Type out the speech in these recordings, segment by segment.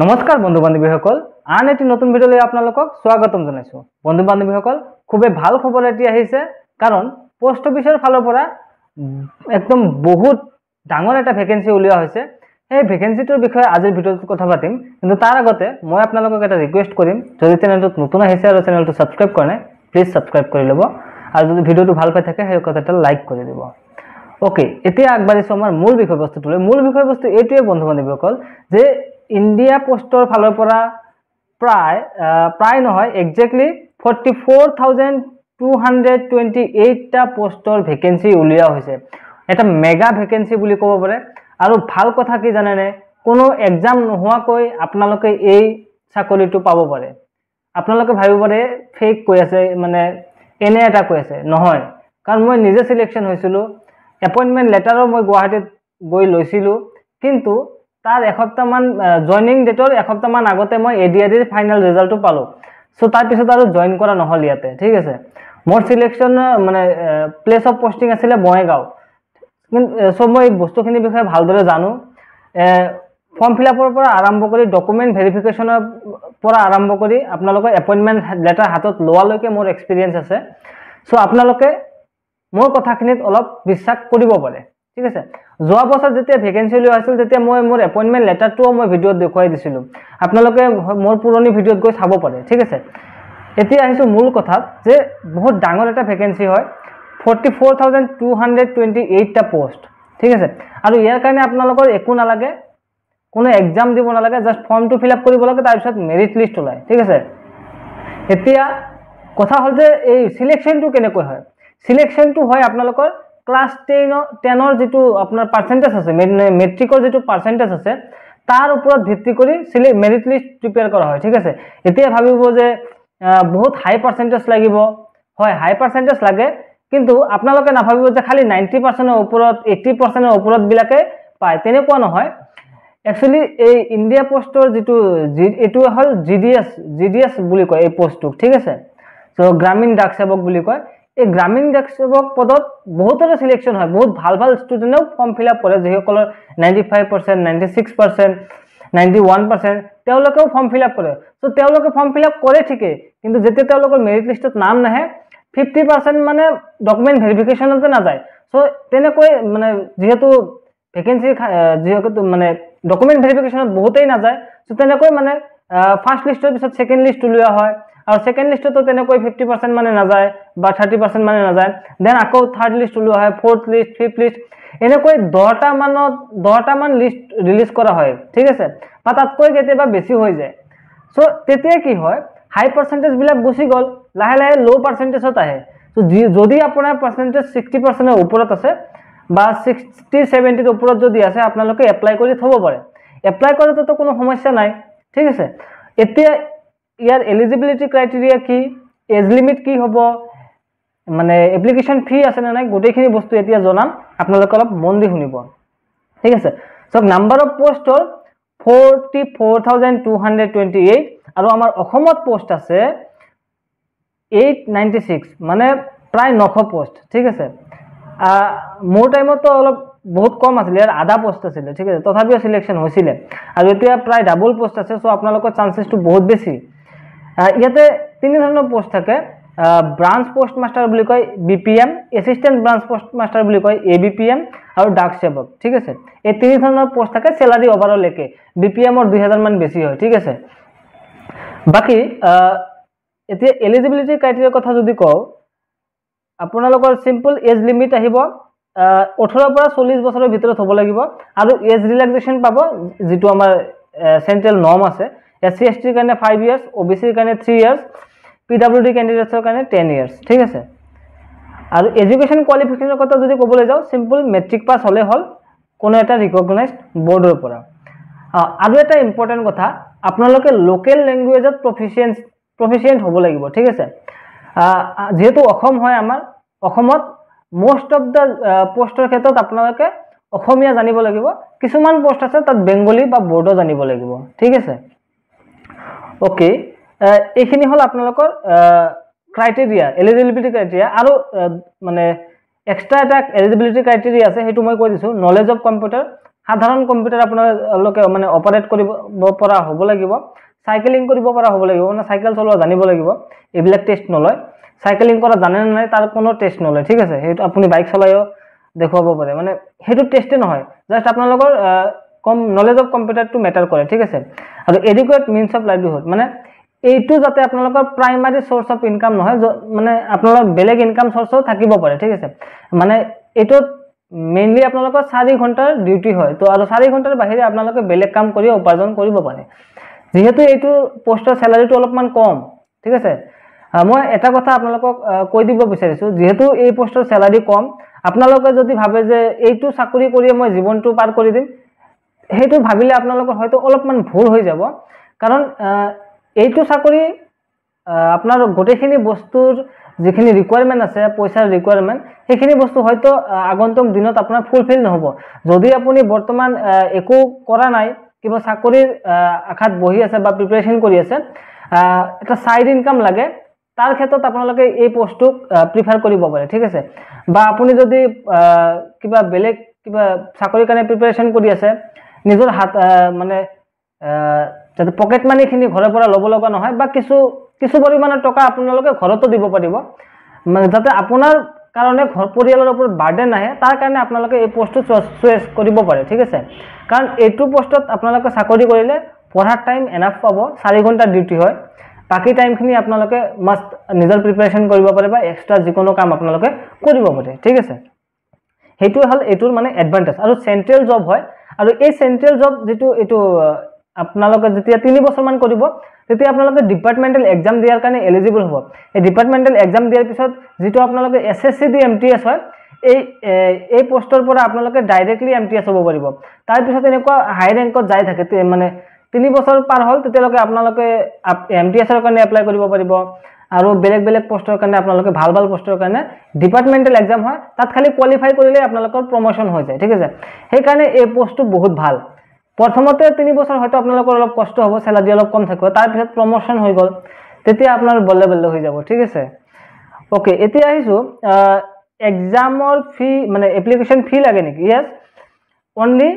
নমস্কাৰ বন্ধু বান্ধৱীসকল, আন এটি নতুন ভিডিঅ'লৈ আপোনালোকক স্বাগতম জনাইছো। বন্ধু বান্ধৱীসকল, খুবেই ভাল খবৰ এটি আহিছে, কাৰণ পোষ্ট অফিচৰ ফালৰ পৰা একদম বহুত ডাঙৰ এটা ভেকেন্সি উলিওৱা হৈছে। এই ভেকেন্সিটোৰ বিষয়ে আজিৰ ভিডিঅ'ত কথা পাতিম, কিন্তু তাৰ আগতে মই আপোনালোকক এটা ৰিকুৱেষ্ট কৰিম, যদি চেনেলটোত নতুন আহিছে আৰু চেনেলটো ছাবস্ক্ৰাইব কৰা নাই, প্লিজ ছাবস্ক্ৰাইব কৰি ল'ব, আৰু যদি ভিডিঅ'টো ভাল পাই থাকে সেই কথাটা লাইক কৰি দিব। ওকে, এতিয়া আগবাঢ়িছো আমাৰ মূল বিষয়বস্তুটোলৈ। মূল বিষয়বস্তু এইটোৱে বন্ধু বান্ধৱীসকল, যে ইণ্ডিয়া পোষ্টৰ ফালৰ পৰা প্ৰায় নহয়, একজেক্টলি 44,228টা পোষ্টৰ ভেকেন্সি উলিওৱা হৈছে। এটা মেগা ভেকেন্সি বুলি ক'ব পাৰে। আৰু ভাল কথা কি জানেনে, কোনো এক্সাম নোহোৱাকৈ আপোনালোকে এই চাকৰিটো পাব পাৰে। আপোনালোকে ভাবিব পাৰে ফেক কৈ আছে, মানে এনে এটা কৈ আছে, নহয়, কাৰণ মই নিজে সিলেকশ্যন হৈছিলোঁ। এপইণ্টমেণ্ট লেটাৰো মই গুৱাহাটীত গৈ লৈছিলোঁ, কিন্তু তাৰ এসপ্তাহমান জইনিং ডেটৰ এসপ্তাহমান আগতে মই ADREৰ ফাইনেল ৰিজাল্টটো পালোঁ। চ' তাৰপিছত আৰু জইন কৰা নহ'ল ইয়াতে, ঠিক আছে। মোৰ সিলেকশ্যন মানে প্লেচ অফ পষ্টিং আছিলে বঙাইগাঁও। চ' মই বস্তুখিনিৰ বিষয়ে ভালদৰে জানো। ফৰ্ম ফিল আপৰ পৰা আৰম্ভ কৰি ডকুমেণ্ট ভেৰিফিকেশ্যনৰ পৰা আৰম্ভ কৰি আপোনালোকৰ এপইণ্টমেণ্ট লেটাৰ হাতত লোৱালৈকে মোৰ এক্সপিৰিয়েঞ্চ আছে। চ' আপোনালোকে মোৰ কথাখিনিত অলপ বিশ্বাস কৰিব পাৰে, ঠিক আছে। যোৱা বছৰ যেতিয়া ভেকেন্সি উলিওৱা হৈছিল, তেতিয়া মই মোৰ এপইণ্টমেণ্ট লেটাৰটোও মই ভিডিঅ'ত দেখুৱাই দিছিলোঁ। আপোনালোকে মোৰ পুৰণি ভিডিঅ'ত গৈ চাব পাৰে, ঠিক আছে। এতিয়া আহিছোঁ মূল কথাত, যে বহুত ডাঙৰ এটা ভেকেন্সি হয়, 44,228টা পোষ্ট, ঠিক আছে। আৰু ইয়াৰ কাৰণে আপোনালোকৰ একো নালাগে, কোনো এক্সাম দিব নালাগে, জাষ্ট ফৰ্মটো ফিল আপ কৰিব লাগে, তাৰপিছত মেৰিট লিষ্ট ওলায়, ঠিক আছে। এতিয়া কথা হ'ল যে এই চিলেকশ্যনটো কেনেকৈ হয়। চিলেকশ্যনটো হয় আপোনালোকৰ ক্লাছ 10ৰ যিটো আপোনাৰ পাৰ্চেণ্টেজ আছে, মেট্ৰিকৰ যিটো পাৰ্চেণ্টেজ আছে, তাৰ ওপৰত ভিত্তি কৰি মেৰিট লিষ্ট প্ৰিপেয়াৰ কৰা হয়, ঠিক আছে। এতিয়া ভাবিব যে বহুত হাই পাৰ্চেণ্টেজ লাগিব, হয়, হাই পাৰ্চেণ্টেজ লাগে, কিন্তু আপোনালোকে নাভাবিব যে খালি 90%ৰ ওপৰত 80%ৰ ওপৰতবিলাকে পায়, তেনেকুৱা নহয়। একচুৱেলি এই ইণ্ডিয়া পোষ্টৰ যিটো এইটো হ'ল GDS বুলি কয় এই পোষ্টটোক, ঠিক আছে। চ' গ্ৰামীণ ডাক সেৱক বুলি কয়। এই গ্ৰামীণ ডাক সেৱক পদত বহুতৰে চিলেকশ্যন হয়, বহুত ভাল ভাল ষ্টুডেণ্টেও ফৰ্ম ফিল আপ কৰে, যিসকলৰ 95%, 96%, 91%, তেওঁলোকেও ফৰ্ম ফিল আপ কৰে। চ' তেওঁলোকে ফৰ্ম ফিল আপ কৰে ঠিকেই, কিন্তু যেতিয়া তেওঁলোকৰ মেৰিট লিষ্টত নাম নাহে, 50% মানে ডকুমেণ্ট ভেৰিফিকেশ্যনতে নাযায়। চ' তেনেকৈ মানে যিহেতু ভেকেন্সি যিহেতু মানে ডকুমেণ্ট ভেৰিফিকেশ্যনত বহুতেই নাযায়, চ' তেনেকৈ মানে ফাৰ্ষ্ট লিষ্টৰ পিছত ছেকেণ্ড লিষ্ট উলিওৱা হয়, আৰু ছেকেণ্ড লিষ্টতো তেনেকৈ 50% মানে নাযায় বা 30% মানে নাযায়। দেন আকৌ থাৰ্ড লিষ্ট উলিওৱা হয়, ফ'ৰ্থ লিষ্ট, ফিফ্থ লিষ্ট, এনেকৈ 10টামান লিষ্ট ৰিলিজ কৰা হয়, ঠিক আছে, বা তাতকৈ কেতিয়াবা বেছি হৈ যায়। চ' তেতিয়া কি হয়, হাই পাৰ্চেণ্টেজবিলাক গুচি গ'ল, লাহে লাহে ল' পাৰ্চেণ্টেজত আহে। চ' যদি আপোনাৰ পাৰ্চেণ্টেজ 60%ৰ ওপৰত আছে বা 60-70ৰ ওপৰত যদি আছে, আপোনালোকে এপ্লাই কৰি থ'ব পাৰে। এপ্লাই কৰোঁতেতো কোনো সমস্যা নাই, ঠিক আছে। এতিয়া ইয়াৰ এলিজিবিলিটি ক্ৰাইটেৰিয়া কি, এজ লিমিট কি হ'ব, মানে এপ্লিকেশ্যন ফি আছে নে নাই, গোটেইখিনি বস্তু এতিয়া জনাম, আপোনালোকে অলপ মন দি শুনিব, ঠিক আছে। চ' নাম্বাৰ অফ পোষ্ট হ'ল 44,228, আৰু আমাৰ অসমত পোষ্ট আছে 896, মানে প্ৰায় 900 পোষ্ট, ঠিক আছে। মোৰ টাইমতো অলপ বহুত কম আছিলে, ইয়াৰ আধা পোষ্ট আছিলে, ঠিক আছে, তথাপিও চিলেকশ্যন হৈছিলে। আৰু এতিয়া প্ৰায় ডাবল পোষ্ট আছে, চ' আপোনালোকৰ চান্সেছটো বহুত বেছি। ইয়াতে 3 ধৰণৰ পোষ্ট থাকে। ব্ৰাঞ্চ পোষ্ট মাষ্টাৰ বুলি কয় BPM, assistant branch post master বুলি কয় ABPM, আৰু ডাক সেৱক, ঠিক আছে। এই 3 ধৰণৰ পোষ্ট থাকে। চেলাৰী অভাৰঅল একে, BPMৰ 2000 মান বেছি হয়, ঠিক আছে। বাকী এতিয়া এলিজিবিলিটি ক্ৰাইটেৰিয়াৰ কথা যদি কওঁ, আপোনালোকৰ চিম্পল এজ লিমিট আহিব, 18 পৰা 40 বছৰৰ ভিতৰত হ'ব লাগিব, আৰু এজ ৰিলেক্সেশ্যন পাব, যিটো আমাৰ চেণ্ট্ৰেল নৰ্ম আছে। SC STৰ কাৰণে 5 years, OBCৰ কাৰণে 3 years, PWD কেণ্ডিডেটছৰ কাৰণে 10 years, ঠিক আছে। আৰু এডুকেশ্যন কোৱালিফিকেশ্যনৰ কথা যদি ক'বলৈ যাওঁ, চিম্পল মেট্ৰিক পাছ হ'লে হ'ল, কোনো এটা ৰিকগনাইজড বৰ্ডৰ পৰা। আৰু এটা ইম্পৰ্টেণ্ট কথা, আপোনালোকে লোকেল লেংগুৱেজত প্ৰফিচিয়েণ্ট হ'ব লাগিব, ঠিক আছে। যিহেতু অসম হয় আমাৰ, অসমত most of the পোষ্টৰ ক্ষেত্ৰত আপোনালোকে অসমীয়া জানিব লাগিব। কিছুমান পোষ্ট আছে তাত বেংগলী বা বড়ো জানিব লাগিব, ঠিক আছে। ওকে, এইখিনি হ'ল আপোনালোকৰ ক্ৰাইটেৰিয়া, এলিজিবিলিটি ক্ৰাইটেৰিয়া। আৰু মানে এক্সট্ৰা এটা এলিজিবিলিটি ক্ৰাইটেৰিয়া আছে, সেইটো মই কৈ দিছোঁ। নলেজ অফ কম্পিউটাৰ সাধাৰণ কম্পিউটাৰ আপোনালোকে মানে অপাৰেট কৰিব পৰা হ'ব লাগিব, সাইকেলিং কৰিব পৰা হ'ব লাগিব, মানে সাইকেল চলোৱা জানিব লাগিব। এইবিলাক টেষ্ট নলয়, সাইকেলিং কৰা জানে নে নাই তাৰ কোনো টেষ্ট নলয়, ঠিক আছে। সেইটো আপুনি বাইক চলায়ও দেখুৱাব পাৰে, মানে সেইটো টেষ্টে নহয়, জাষ্ট আপোনালোকৰ কম নলেজ অফ কম্পিউটাৰটো মেটাৰ কৰে, ঠিক আছে। আৰু এডিকুৱেট মিনছ অফ লাইভলিহুড, মানে এইটো যাতে আপোনালোকৰ প্ৰাইমাৰী সোৰ্স অফ ইনকাম নহয়, মানে আপোনালোকৰ বেলেগ ইনকাম সোৰ্সও থাকিব পাৰে, ঠিক আছে। মানে এইটো মেইনলি আপোনালোকৰ 4 ঘণ্টাৰ ডিউটি হয়, তো আৰু 4 ঘণ্টাৰ বাহিৰে আপোনালোকে বেলেগ কাম কৰি উপাৰ্জন কৰিব পাৰে। যেহেতু এইটো পোষ্টৰ স্যালাৰিটো অলপমান কম, ঠিক আছে। মই এটা কথা আপোনালোকক কৈ দিব বিচাৰিছো, যেহেতু এই পোষ্টৰ স্যালাৰি কম, আপোনালোকে যদি ভাবে যে এইটো চাকৰি কৰিয়ে মই জীৱনটো পাৰ কৰি দিম, সেইটো ভাবিলে আপোনালোকৰ হয়তো অলপমান ভুল হৈ যাব। কাৰণ এইটো চাকৰি আপোনাৰ গোটেইখিনি বস্তুৰ যিখিনি ৰিকুৱাৰমেণ্ট আছে, পইচাৰ ৰিকুৱাৰমেণ্ট, সেইখিনি বস্তু হয়তো আগন্তুক দিনত আপোনাৰ ফুলফিল নহ'ব। যদি আপুনি বৰ্তমান একো কৰা নাই, কিবা চাকৰিৰ আশাত বহি আছে বা প্ৰিপাৰেশ্যন কৰি আছে, এটা সাইড ইনকাম লাগে, তাৰ ক্ষেত্ৰত আপোনালোকে এই পোষ্টটোক প্ৰিফাৰ কৰিব পাৰে, ঠিক আছে। বা আপুনি যদি কিবা বেলেগ কিবা চাকৰিৰ কাৰণে প্ৰিপাৰেশ্যন কৰি আছে, নিজৰ হাত মানে যাতে পকেট মানিখিনি ঘৰৰ পৰা ল'ব লগা নহয়, বা কিছু পৰিমাণৰ টকা আপোনালোকে ঘৰতো দিব পাৰিব, মানে যাতে আপোনাৰ কাৰণে ঘৰ পৰিয়ালৰ ওপৰত বাৰ্ডেন নাহে, তাৰ কাৰণে আপোনালোকে এই পোষ্টটো চইচ কৰিব পাৰে, ঠিক আছে। কাৰণ এইটো পোষ্টত আপোনালোকে চাকৰি কৰিলে পঢ়াৰ টাইম এনাফ পাব, 4 ঘণ্টাৰ ডিউটি হয়, বাকি টাইমখিনি আপোনালোকে মাষ্ট নিজৰ প্ৰিপাৰেশ্যন কৰিব পাৰে বা এক্সট্ৰা যিকোনো কাম আপোনালোকে কৰিব পাৰে, ঠিক আছে। সেইটো হ'ল এইটোৰ মানে এডভান্টেজ। আৰু চেন্ট্ৰেল জব হয়, আৰু এই চেন্ট্ৰেল জব যিটো এইটো আপোনালোকে যেতিয়া 3 বছৰমান কৰিব, তেতিয়া আপোনালোকে ডিপাৰ্টমেণ্টেল এক্সাম দিয়াৰ কাৰণে এলিজিবল হ'ব। এই ডিপাৰ্টমেণ্টেল এক্সাম দিয়াৰ পিছত যিটো আপোনালোকে SSC দি MTS হয়, এই পোষ্টৰ পৰা আপোনালোকে ডাইৰেক্টলি MTS হ'ব পাৰিব। তাৰপিছত এনেকুৱা হাই ৰেংকত যাই থাকে, মানে 3 বছৰ পাৰ হ'ল, তেতিয়ালৈকে আপোনালোকে MTSৰ কাৰণে এপ্লাই কৰিব পাৰিব। আৰু বেলেগ বেলেগ পোষ্টৰ কাৰণে আপোনালোকে ভাল পোষ্টৰ কাৰণে ডিপাৰ্টমেণ্টেল এক্সাম হয়, তাত খালি কোৱালিফাই কৰিলে আপোনালোকৰ প্ৰমোশন হৈ যায়, ঠিক আছে। সেইকাৰণে এই পোষ্টটো বহুত ভাল। প্ৰথমতে 3 বছৰ হয়তো আপোনালোকৰ অলপ কষ্ট হ'ব, স্যালাৰি অলপ কম থাকিব, তাৰপিছত প্ৰমোশন হৈ গ'ল, তেতিয়া আপোনাৰ বল্লে বল্লে হৈ যাব, ঠিক আছে। ওকে, এতিয়া আহিছো এক্সামৰ ফি, মানে এপ্লিকেশ্যন ফি লাগে নেকি? ইয়েছ, অনলি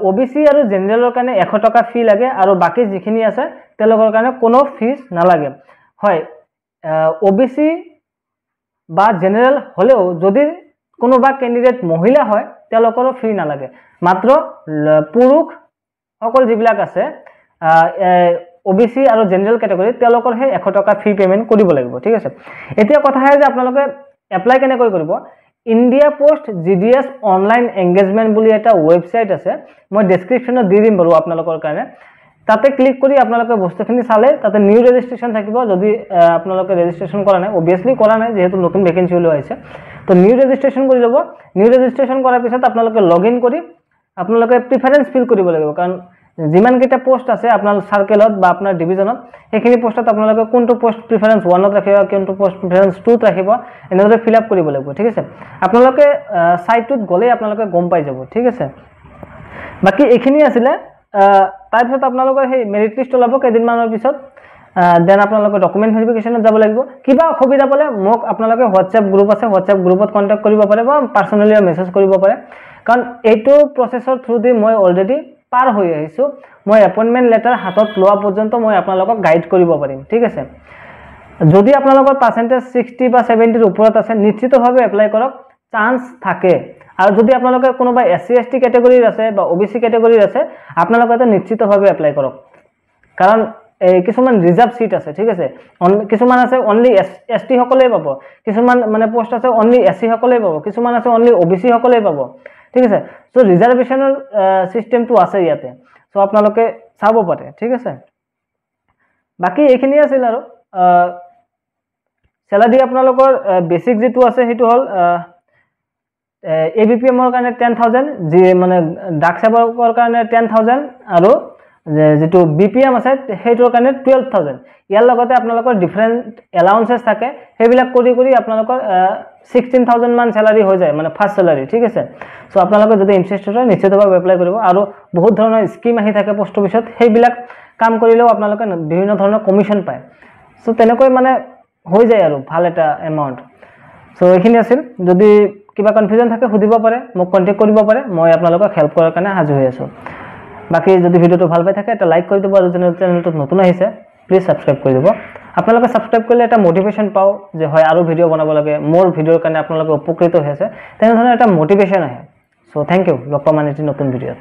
OBC আৰু জেনেৰেলৰ কাৰণে 100 টকা ফি লাগে, আৰু বাকি যিখিনি আছে তেওঁলোকৰ কাৰণে কোনো ফিজ নালাগে। হয়, OBC বা জেনেৰেল হ'লেও যদি কোনোবা কেণ্ডিডেট মহিলা হয়, তেওঁলোকৰো ফি নালাগে, মাত্ৰ পুৰুষ সকল যিবিলাক আছে OBC আৰু জেনেৰেল কেটেগৰী, তেওঁলোকৰ সেই 100 টকা ফি পেমেন্ট কৰিব লাগিব, ঠিক আছে। এতিয়া কথা হয় যে আপোনালোকে এপ্লাই কেনেকৈ কৰিব? India post GDS online engagement বুলি এটা ৱেবছাইট আছে, মই ডেছক্ৰিপশ্যনত দি দিম বাৰু আপোনালোকৰ কাৰণে। তাতে ক্লিক কৰি আপোনালোকে বস্তুখিনি চালে তাতে নিউ ৰেজিষ্ট্ৰেশ্যন থাকিব। যদি আপোনালোকে ৰেজিষ্ট্ৰেশ্যন কৰা নাই, অবভিয়াছলি কৰা নাই যিহেতু নতুন ভেকেন্সি ওলাই আছে, তো নিউ ৰেজিষ্ট্ৰেশ্যন কৰি ল'ব। নিউ ৰেজিষ্ট্ৰেশ্যন কৰাৰ পিছত আপোনালোকে লগ ইন কৰি আপোনালোকে প্ৰিফাৰেন্স ফিল কৰিব লাগিব, কাৰণ যিমান কেইটা পোষ্ট আছে আপোনাৰ সাৰ্কেলত বা আপোনাৰ ডিভিজনত, সেইখিনি পোষ্টত আপোনালোকে কোনটো পোষ্ট প্ৰিফাৰেন্স 1ত ৰাখিব, কোনটো পোষ্ট প্ৰিফাৰেন্স 2ত ৰাখিব, এনেদৰে ফিল আপ কৰিব লাগিব, ঠিক আছে। আপোনালোকে সাইটটোত গ'লে আপোনালোকে গম পাই যাব, ঠিক আছে। বাকি এইখিনি আছিলে। তাৰপিছত আপোনালোকৰ সেই মেৰিট লিষ্ট ওলাব কেইদিনমানৰ পিছত, দেন আপোনালোকে ডকুমেণ্ট ভেৰিফিকেশ্যনত যাব লাগিব। কিবা অসুবিধা পালে মোক আপোনালোকে হোৱাটছএপ গ্ৰুপ আছে, হোৱাটছএপ গ্ৰুপত কণ্টেক্ট কৰিব পাৰে বা পাৰ্চনেলি মেছেজ কৰিব পাৰে, কাৰণ এইটো প্ৰচেছৰ থ্ৰু দি মই অলৰেডি পাৰ হৈ আহিছোঁ। মই এপইণ্টমেণ্ট লেটাৰ হাতত লোৱা পৰ্যন্ত মই আপোনালোকক গাইড কৰিব পাৰিম, ঠিক আছে। যদি আপোনালোকৰ পাৰ্চেণ্টেজ 60 বা 70ৰ ওপৰত আছে, নিশ্চিতভাৱে এপ্লাই কৰক, চান্স থাকে। আৰু যদি আপোনালোকে কোনোবা SC ST কেটেগৰীৰ আছে বা OBC কেটেগৰীৰ আছে, আপোনালোকে নিশ্চিতভাৱে এপ্লাই কৰক, কাৰণ কিছুমান ৰিজাৰ্ভ সিট আছে, ঠিক আছে। কিছুমান আছে অনলি ST সকলেই পাব, কিছুমান মানে পোষ্ট আছে অনলি SC সকলেই পাব, কিছুমান আছে অনলি OBC সকলেই পাব, ঠিক আছে। সো ৰিজাৰ্ভেশ্যনৰ সিস্টেমটো আছে ইয়াতে, সো আপোনালোকে চাব পাৰে, ঠিক আছে। বাকি এইখিনি আছিল আৰু স্যালাৰি আপোনালোকৰ বেসিক যেটো আছে সেইটো হল ABPM ৰ কাৰণে 10,000, যি মানে ডাক সেৱকৰ কাৰণে 10,000, আৰু যেটো BPM আছে সেইটোৰ কাৰণে 12,000। ইয়াৰ লগতে আপোনালোকৰ ডিফাৰেন্ট এলাউন্সেস থাকে, সেইবিলাক কৰি আপোনালোকৰ 16,000 মান স্যালাৰি হৈ যায়, মানে ফাৰ্স্ট স্যালাৰি, ঠিক আছে। সো আপোনালোকে যদি ইন্টাৰেস্টেড হয় নিশ্চিতভাৱে এপ্লাই কৰিব। আৰু বহুত ধৰণৰ স্কিম আহি থাকে পোষ্ট অফিচত, সেইবিলাক কাম কৰিলেও আপোনালোকে বিভিন্ন ধৰণৰ কমিশন পায়। সো তেনেকৈ মানে হৈ যায় আৰু ভাল এটা এমাউন্ট। সো এইখিনি আছিল। যদি কিবা কনফিউজন থাকে সুধিব পাৰে, মোক কণ্টেক্ট কৰিব পাৰে, মই আপোনালোকক হেল্প কৰাৰ কাৰণে সাজু হৈ আছোঁ। বাকী যদি ভিডিঅ'টো ভাল পাই থাকে এটা লাইক কৰি দিব, আৰু চেনেলটোত নতুন আহিছে প্লিজ ছাবস্ক্ৰাইব কৰি দিব। আপোনালোকে ছাবস্ক্ৰাইব কৰিলে এটা মটিভেশ্যন পাওঁ যে হয় আৰু ভিডিঅ' বনাব লাগে, মোৰ ভিডিঅ'ৰ কাৰণে আপোনালোকে উপকৃত হৈ আছে, তেনেধৰণৰ এটা মটিভেশ্যন আহে। চ' থেংক ইউ, লগ পাম আন এটি নতুন ভিডিঅ'ত।